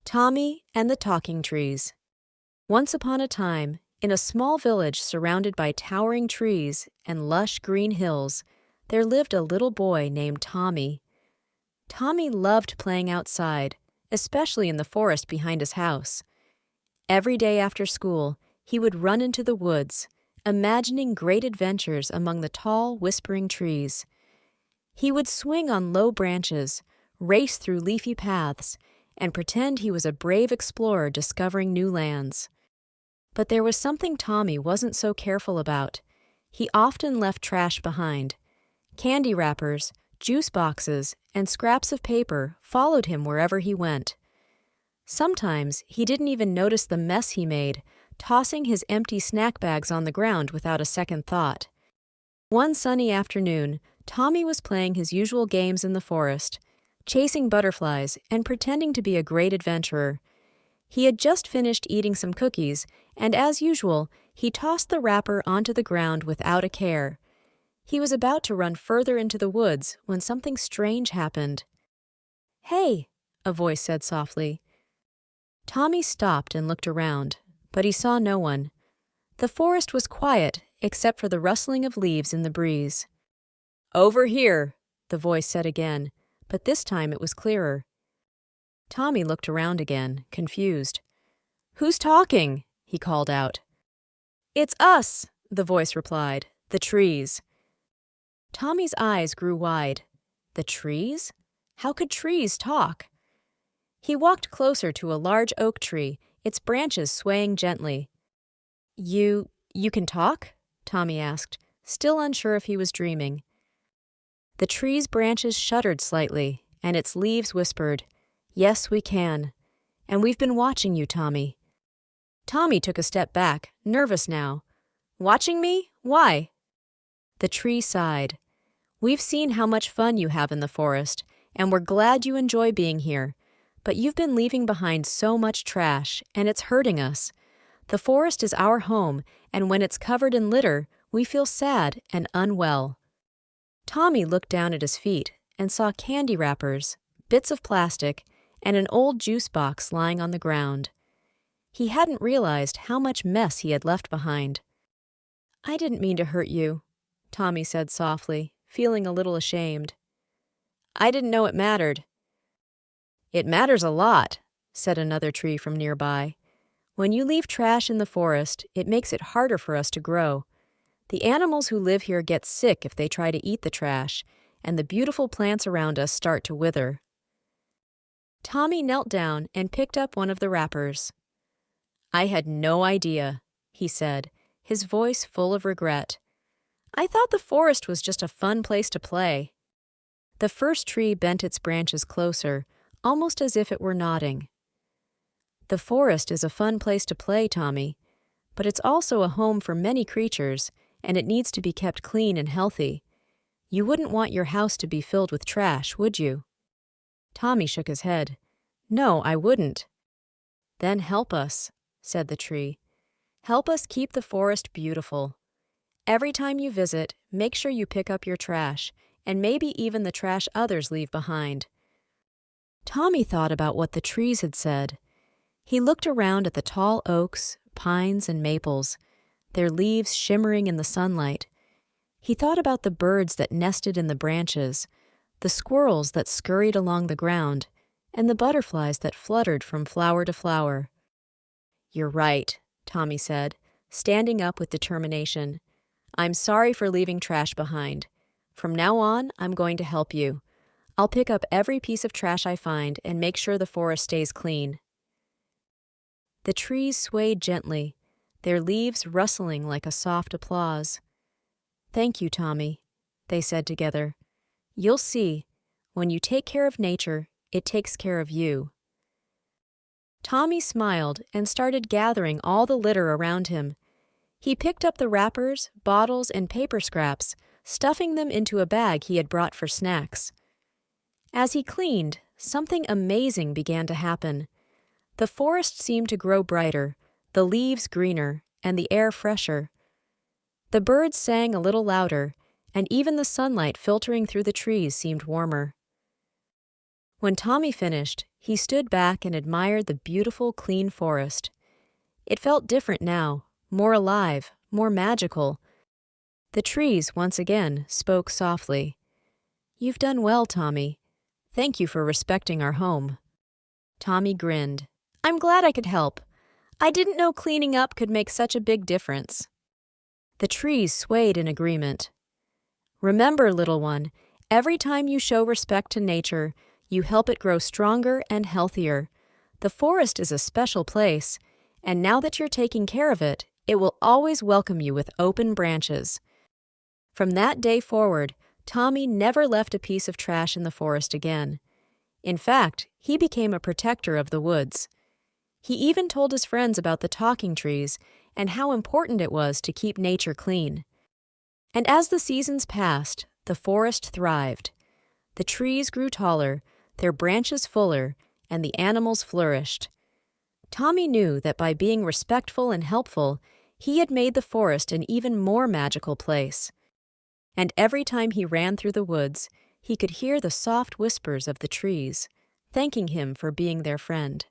Tommy and the Talking Trees. Once upon a time, in a small village surrounded by towering trees and lush green hills, there lived a little boy named Tommy. Tommy loved playing outside, especially in the forest behind his house. Every day after school, he would run into the woods, imagining great adventures among the tall, whispering trees. He would swing on low branches, race through leafy paths, and pretend he was a brave explorer discovering new lands. But there was something Tommy wasn't so careful about. He often left trash behind. Candy wrappers, juice boxes, and scraps of paper followed him wherever he went. Sometimes he didn't even notice the mess he made, tossing his empty snack bags on the ground without a second thought. One sunny afternoon, Tommy was playing his usual games in the forest, chasing butterflies and pretending to be a great adventurer. He had just finished eating some cookies, and as usual, he tossed the wrapper onto the ground without a care. He was about to run further into the woods when something strange happened. "Hey," a voice said softly. Tommy stopped and looked around, but he saw no one. The forest was quiet except for the rustling of leaves in the breeze. "Over here," the voice said again, but this time it was clearer. Tommy looked around again, confused. "Who's talking?" he called out. "It's us," the voice replied, "the trees." Tommy's eyes grew wide. The trees? How could trees talk? He walked closer to a large oak tree, its branches swaying gently. You can talk?" Tommy asked, still unsure if he was dreaming. The tree's branches shuddered slightly, and its leaves whispered, "Yes, we can. And we've been watching you, Tommy." Tommy took a step back, nervous now. "Watching me? Why?" The tree sighed. "We've seen how much fun you have in the forest, and we're glad you enjoy being here. But you've been leaving behind so much trash, and it's hurting us. The forest is our home, and when it's covered in litter, we feel sad and unwell." Tommy looked down at his feet and saw candy wrappers, bits of plastic, and an old juice box lying on the ground. He hadn't realized how much mess he had left behind. "I didn't mean to hurt you," Tommy said softly, feeling a little ashamed. "I didn't know it mattered." "It matters a lot," said another tree from nearby. "When you leave trash in the forest, it makes it harder for us to grow. The animals who live here get sick if they try to eat the trash, and the beautiful plants around us start to wither." Tommy knelt down and picked up one of the wrappers. "I had no idea," he said, his voice full of regret. "I thought the forest was just a fun place to play." The first tree bent its branches closer, almost as if it were nodding. "The forest is a fun place to play, Tommy, but it's also a home for many creatures, and it needs to be kept clean and healthy. You wouldn't want your house to be filled with trash, would you?" Tommy shook his head. "No, I wouldn't." "Then help us," said the tree. "Help us keep the forest beautiful. Every time you visit, make sure you pick up your trash, and maybe even the trash others leave behind." Tommy thought about what the trees had said. He looked around at the tall oaks, pines, and maples, their leaves shimmering in the sunlight. He thought about the birds that nested in the branches, the squirrels that scurried along the ground, and the butterflies that fluttered from flower to flower. "You're right," Tommy said, standing up with determination. "I'm sorry for leaving trash behind. From now on, I'm going to help you. I'll pick up every piece of trash I find and make sure the forest stays clean." The trees swayed gently, their leaves rustling like a soft applause. "Thank you, Tommy," they said together. "You'll see, when you take care of nature, it takes care of you." Tommy smiled and started gathering all the litter around him. He picked up the wrappers, bottles, and paper scraps, stuffing them into a bag he had brought for snacks. As he cleaned, something amazing began to happen. The forest seemed to grow brighter, the leaves greener, and the air fresher. The birds sang a little louder, and even the sunlight filtering through the trees seemed warmer. When Tommy finished, He stood back and admired the beautiful, clean forest. It felt different now, more alive, more magical. The trees, once again, spoke softly. "You've done well, Tommy. Thank you for respecting our home." Tommy grinned. "I'm glad I could help. I didn't know cleaning up could make such a big difference." The trees swayed in agreement. "Remember, little one, every time you show respect to nature, you help it grow stronger and healthier. The forest is a special place, and now that you're taking care of it, it will always welcome you with open branches." From that day forward, Tommy never left a piece of trash in the forest again. In fact, he became a protector of the woods. He even told his friends about the talking trees and how important it was to keep nature clean. And as the seasons passed, the forest thrived. The trees grew taller, their branches fuller, and the animals flourished. Tommy knew that by being respectful and helpful, he had made the forest an even more magical place. And every time he ran through the woods, he could hear the soft whispers of the trees, thanking him for being their friend.